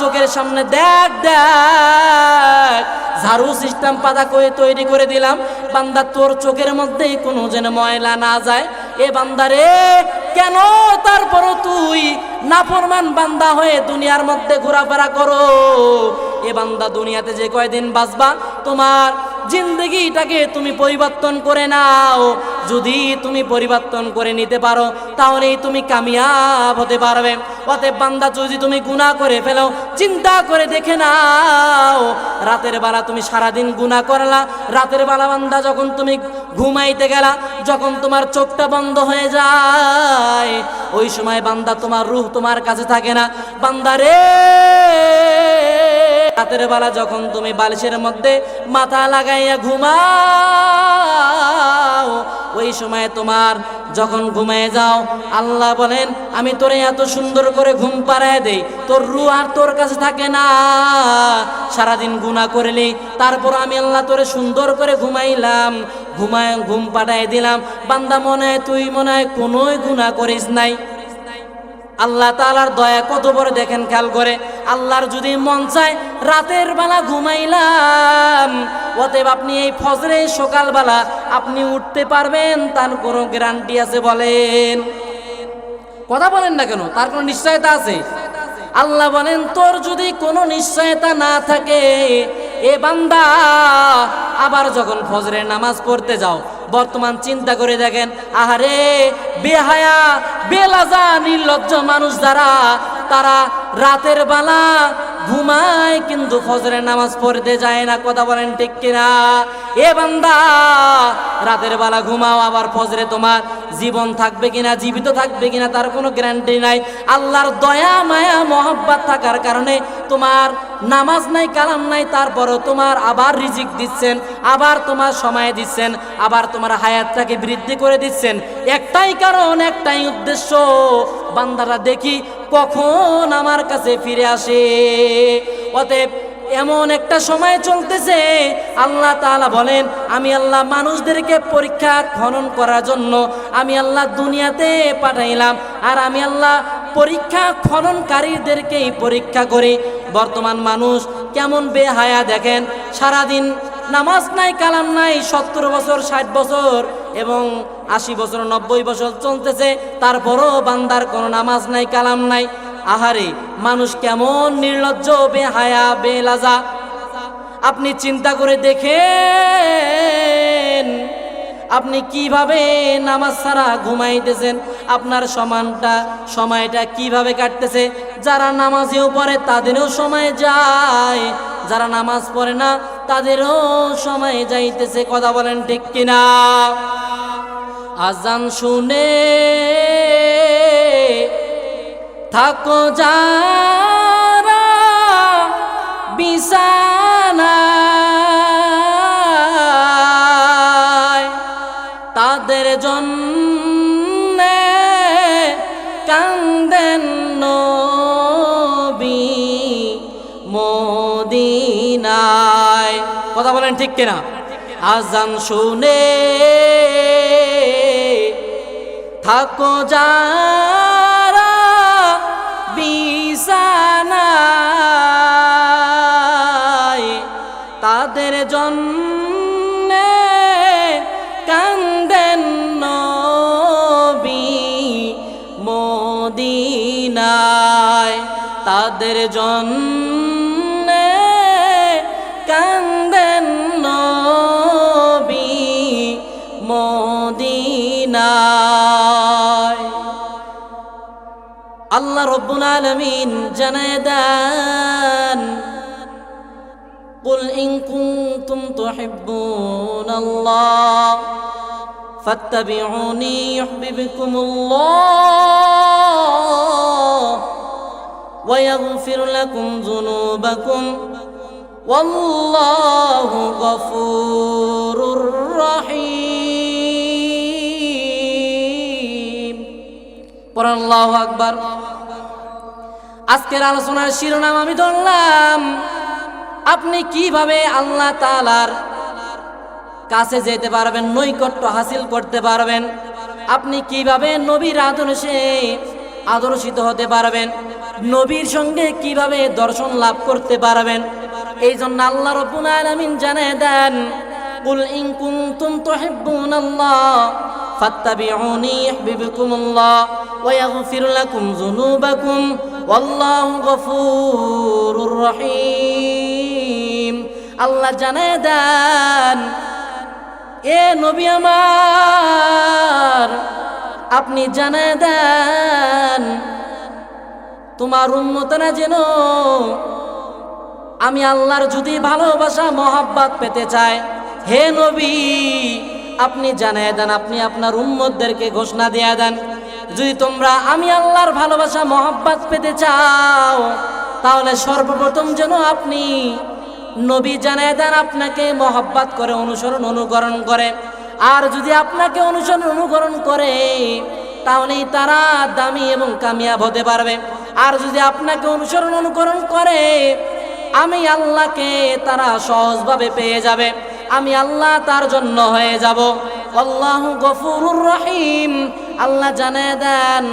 চোখের সামনে দেখ দেখ, ঝাড়ু সিস্টেম পাতা তৈরি করে দিলাম। বান্দা, তোর চোখের মধ্যে কোনো যেন ময়লা না যায়। এ বান্দা রে, কেন তারপরও তুই নাফরমান বান্দা হয়ে দুনিয়ার মধ্যে ঘোরাফেরা করো? এ বান্দা, দুনিয়াতে যে কয়দিন বাঁচবা, তোমার জিন্দগিটাকে তুমি পরিবর্তন করে নাও। যদি তুমি পরিবর্তন করে নিতে পারো, তাহলেই তুমি কামিয়াব হতে পারবে। অতএব বান্দা, যদি তুমি গুনাহ করে ফেলো, চিন্তা করে দেখে নাও, রাতের বেলা তুমি সারাদিন গুনাহ করলা, রাতের বেলা বান্দা যখন তুমি ঘুমাইতে গেলা, যখন তোমার চোখটা বন্ধ হয়ে যায়, ওই সময় বান্দা তোমার রূহ তোমার কাছে থাকে না। বান্দা রে, রাতের বেলা যখন তুমি বালিশের মধ্যে মাথা লাগাইয়া ঘুমাও, ওই সময় তোমার যখন ঘুমিয়ে যাও, আল্লাহ বলেন, আমি তোরে এত সুন্দর করে ঘুম পাড়ায় দেই, তোর রূহ আর তোর কাছে থাকে না। সারাদিন গুনাহ করলি, তারপর আমি আল্লাহ তোরে সুন্দর করে ঘুমাইলাম, ঘুম পাড়ায় দিলাম। বান্দা, তুই মনে হয় কোনোই গুনাহ করিস নাই। আল্লাহ তাআলার দয়া কত বড় দেখেন, খেয়াল করে। আল্লাহর যদি মন চায়, রাতের বেলা ঘুমাইলাম, অতএব আপনি এই ফজরে সকালবেলা আপনি উঠতে পারবেন, তার কোনো গ্যারান্টি আছে? বলেন, কথা বলেন না কেন? তার কোনো নিশ্চয়তা আছে? আল্লাহ বলেন, তোর যদি কোনো নিশ্চয়তা না থাকে, এ বান্দা, আবার যখন ফজরের নামাজ পড়তে যাও, বর্তমান চিন্তা করে দেখেন, আহারে বেহায়া বেলাজা নির্লজ্জ মানুষ যারা, তারা রাতের বেলা ঘুমায় কিন্তু ফজরের নামাজ পড়তে যায় না। কথা বলেন ঠিক কিনা? এ বান্দা, রাতের বেলা ঘুমাও, আবার ফজরে তোমার জীবন থাকবে কিনা, জীবিত থাকবে কিনা তার কোনো গ্যারান্টি নাই। আল্লাহর দয়া মায়া মহব্বত থাকার কারণে তোমার নামাজ নাই, কালাম নাই, তারপরও তোমার আবার রিজিক দিচ্ছেন, আবার তোমার সময় দিচ্ছেন, আবার তোমার হায়াতটাকে বৃদ্ধি করে দিচ্ছেন। একটাই কারণ, একটাই উদ্দেশ্য, বান্দারা দেখি কখন আমার কাছে ফিরে আসে। অতএব এমন একটা সময় চলতেছে, আল্লাহ তাআলা বলেন আমি আল্লাহ মানুষদেরকে পরীক্ষা খনন করার জন্য আমি আল্লাহ দুনিয়াতে পাঠাইলাম, আর আমি আল্লাহ পরীক্ষা খননকারীদেরকেই পরীক্ষা করি। বর্তমান মানুষ কেমন বেহায়া দেখেন, সারাদিন নামাজ নাই, কালাম নাই, 70 বছর 60 বছর এবং 80 বছর 90 বছর চলতেছে, তারপরও বান্দার কোনো নামাজ নাই, কালাম নাই। আহারে মানুষ কেমন নির্লজ্জ, বেহায়া, বেলাজা। আপনি চিন্তা করে দেখেন আপনি কিভাবে নামাজ ছাড়া ঘুমাইতেছেন, আপনার সময়টা কিভাবে কাটতেছে। যারা নামাজেও পড়ে তাদেরও সময় যায়, যারা নামাজ পড়ে না তাদেরও সময় যাইতেছে। কথা বলেন ঠিক কিনা? আজান শুনে থাকো যারা বিছানায়, তাদের জন্য কান্দেন নবী মদিনায়। কথা বলেন ঠিক কিনা? আজান শুনে থাকো যারা বিছানায়, তাদের জন্য কান্দেন নবী মদিনায়, তাদের জন্য কান্দেন নবী মদিনায়। আল্লাহ রব্বুল আলামিন জানায় দেন, কুল ইন কুনতুম তুহিব্বুনাল্লাহ ফাত্তাবিউনি ইউহিব্বুকুমুল্লাহ ওয়া ইয়াগফির লাকুম যুনুবাকুম ওয়াল্লাহু গফুরুর রহিম। পড়েন আল্লাহু আকবার। আজকের আলোচনার শিরোনাম আমি ধরলাম, আপনি কিভাবে আল্লাহ তাআলার কাছে যেতে পারবেন, নৈকট্য হাসিল করতে পারবেন, আপনি কিভাবে নবীর আদর্শে আদর্শিত হতে পারবেন, নবীর সঙ্গে কিভাবে দর্শন লাভ করতে পারবেন। এই জন্য আল্লাহ রাব্বুল আলামিন জানিয়ে দেন, কুল ইন কুনতুম তুহিব্বুনাল্লাহ ফাত্তাবিউনি ইউহিব্বুকুমুল্লাহ ওয়া ইয়াগফির লাকুম যুনুবাকুম ওয়াল্লাহু গফুরুর রহিম। আল্লাহ জানিয়ে দেন, এ নবী আমার, আপনি জানিয়ে দেন তোমার উম্মতরা যেন আমি আল্লাহর যদি ভালোবাসা মহব্বত পেতে চায়, হে নবী আপনি জানিয়ে দেন, আপনি আপনার উম্মতদেরকে ঘোষণা দিয়ে দেন, যদি তোমরা আমি আল্লাহর ভালোবাসা মহব্বত পেতে চাও তাহলে সর্বপ্রথম যেন আপনি নবী জানিয়ে দেন আপনাকে মহব্বত করে, অনুকরণ করে। আর যদি আপনাকে অনুকরণ করে তাহলেই তারা দামি এবং কামিয়াব হতে পারবে। আর যদি আপনাকে অনুকরণ করে আমি আল্লাহকে তারা সহজভাবে পেয়ে যাবে, আমি আল্লাহ তার জন্য হয়ে যাব। আল্লাহু গফুরুর রহিম। আল্লাহ জানিয়ে দেন,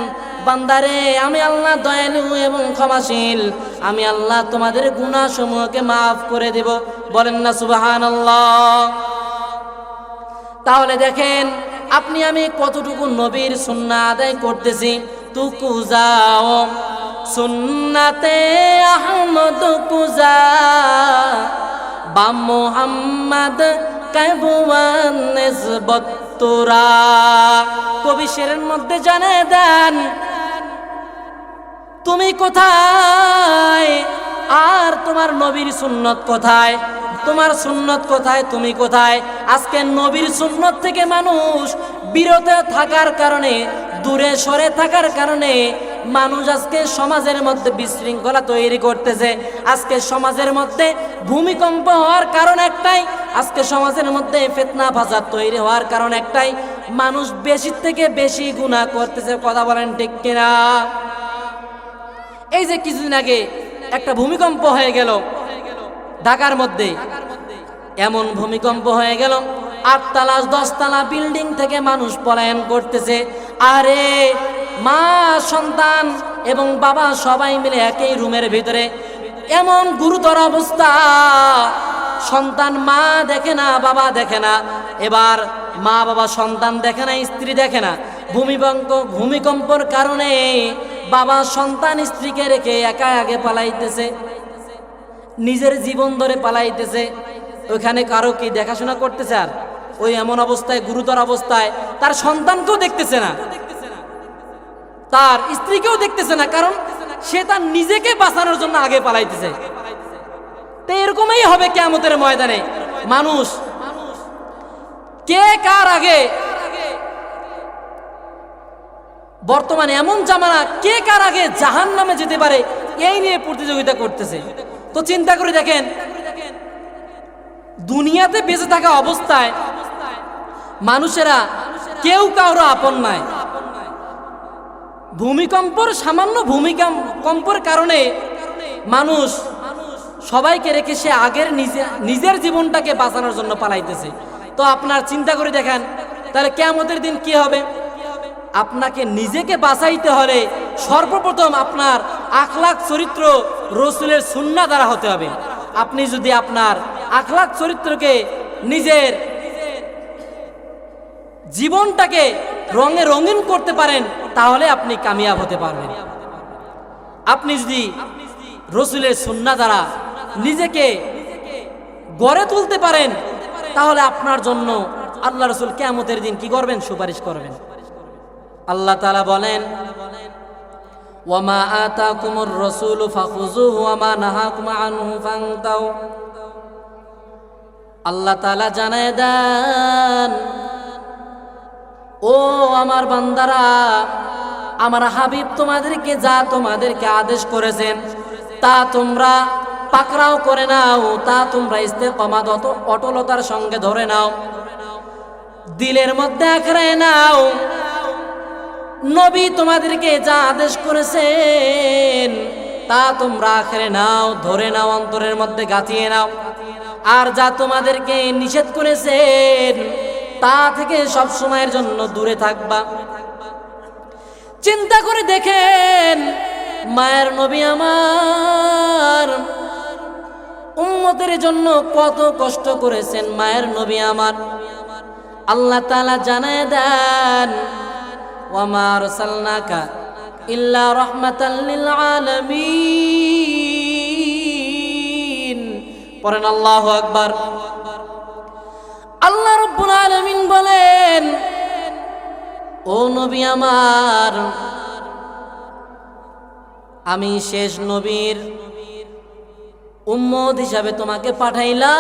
বান্দারে আমি আল্লাহ দয়ালু এবং ক্ষমাশীল, আমি আল্লাহ তোমাদের গুনাহ সমূহকে মাফ করে দেব। বলেন না সুবহানাল্লাহ। তাহলে দেখেন আপনি আমি কতটুকু নবীর সুন্নাহ আদায় করতেছি। তুকু যাও সুন্নাতে আহমদ কুজা বা মুহাম্মদ কাবওয়ান নিসবত তোরা। কবি শেরের মধ্যে জানিয়ে দেন, তুমি কোথায় আর তোমার নবীর সুন্নত কোথায়। তোমার সুন্নত কোথায়, তুমি কোথায়? আজকে নবীর সুন্নত থেকে মানুষ বিরত থাকার কারণে, দূরে সরে থাকার কারণে মানুষ আজকে সমাজের মধ্যে বিশৃঙ্খলা তৈরি করতেছে। আজকে সমাজের মধ্যে ভূমিকম্প হওয়ার কারণ একটাই, আজকে সমাজের মধ্যে ফিতনা ফাসাদ তৈরি হওয়ার কারণ একটাই, মানুষ বেশি থেকে বেশি গুনাহ করতেছে। কথা বলেন ঠিক কিনা? এই যে কিছুদিন আগে একটা ভূমিকম্প হয়ে গেল ঢাকার মধ্যে, এমন ভূমিকম্প হয়ে গেল 8 তলা 10 তলা বিল্ডিং থেকে মানুষ পলায়ন করতেছে। আরে মা সন্তান এবং বাবা সবাই মিলে একই রুমের ভিতরে, এমন গুরুতর অবস্থা, সন্তান মা দেখে না, বাবা দেখে না, এবার মা বাবা সন্তান দেখে না, স্ত্রী দেখে না। ভূমিকম্পর কারণে বাবা সন্তান স্ত্রীকে রেখে একা আগে পালাইতেছে, নিজের জীবন ধরে পালাইতেছে। ওইখানে কারো কি দেখাশোনা করতেছে? আর ওই এমন অবস্থায়, গুরুতর অবস্থায় তার সন্তানকেও দেখতেছে না, তার স্ত্রীকেও দেখতেছে না, কারণ সে তার নিজেকে বাঁচানোর জন্য আগে পালাইতেছে। তো এরকমই হবে কিয়ামতের ময়দানে। মানুষ কে কার আগে, বর্তমানে এমন জামানা, কে কার আগে জাহান্নামে যেতে পারে এই নিয়ে প্রতিযোগিতা করতেছে। তো চিন্তা করে দেখেন, দুনিয়াতে বেঁচে থাকা অবস্থায় মানুষেরা কেউ কারো আপন নাই। ভূমিকম্পর, সামান্য ভূমিকম্পর কারণে মানুষ সবাইকে রেখে সে আগের নিজের জীবনটাকে বাঁচানোর জন্য পালাইতেছে। তো আপনার চিন্তা করে দেখেন, তাহলে কিয়ামতের দিন কি হবে? আপনাকে নিজেকে বাঁচাইতে হলে সর্বপ্রথম আপনার আখলাক চরিত্র রসুলের সুন্নাহ দ্বারা হতে হবে। আপনি যদি আপনার আখলাক চরিত্রকে, নিজের জীবনটাকে রঙে রঙিন করতে পারেন, তাহলে আপনি কামিয়াব হতে পারবেন। আপনি যদি রসুলের সুন্নাহ দ্বারা নিজেকে গড়ে তুলতে পারেন, তাহলে আপনার জন্য আল্লাহ রসুল কিয়ামতের দিন কি করবেন? সুপারিশ করবেন। আল্লাহ তাআলা বলেন, ওয়ামা আতাকুমুর রাসূলু ফাখুযুহু ওয়ামা নাহাকুম আনহু ফান্তাউ। আল্লাহ তাআলা জানায় দেন, ও আমার বান্দারা, আমার হাবিব তোমাদেরকে যা তোমাদেরকে আদেশ করেছেন তা তোমরা পাকড়াও করে নাও, তা তোমরা ইস্তেকামাত, অটলতার সঙ্গে ধরে নাও, দিলের মধ্যে আঁকড়ে নাও। নবী তোমাদেরকে যা আদেশ করেছেন তা তোমরা আঁকড়ে নাও, ধরে নাও, অন্তরের মধ্যে গাঁথিয়ে নাও। আর যা তোমাদেরকে নিষেধ করেছেন তা থেকে সব সময়ের জন্য দূরে থাকবা। চিন্তা করে দেখেন, মায়ের নবী আমার উম্মতের জন্য কত কষ্ট করেছেন। মায়ের নবী আমার, আল্লাহ তাআলা জানায় দেন, ওয়ামা আরসালনাকা ইল্লা রাহমাতাল লিল আলামিন। পড়েন আল্লাহু আকবার। আল্লাহ রাব্বুল আলামিন বলেন, ও নবী আমার, আমি শেষ নবীর উম্মত হিসাবে তোমাকে পাঠাইলাম।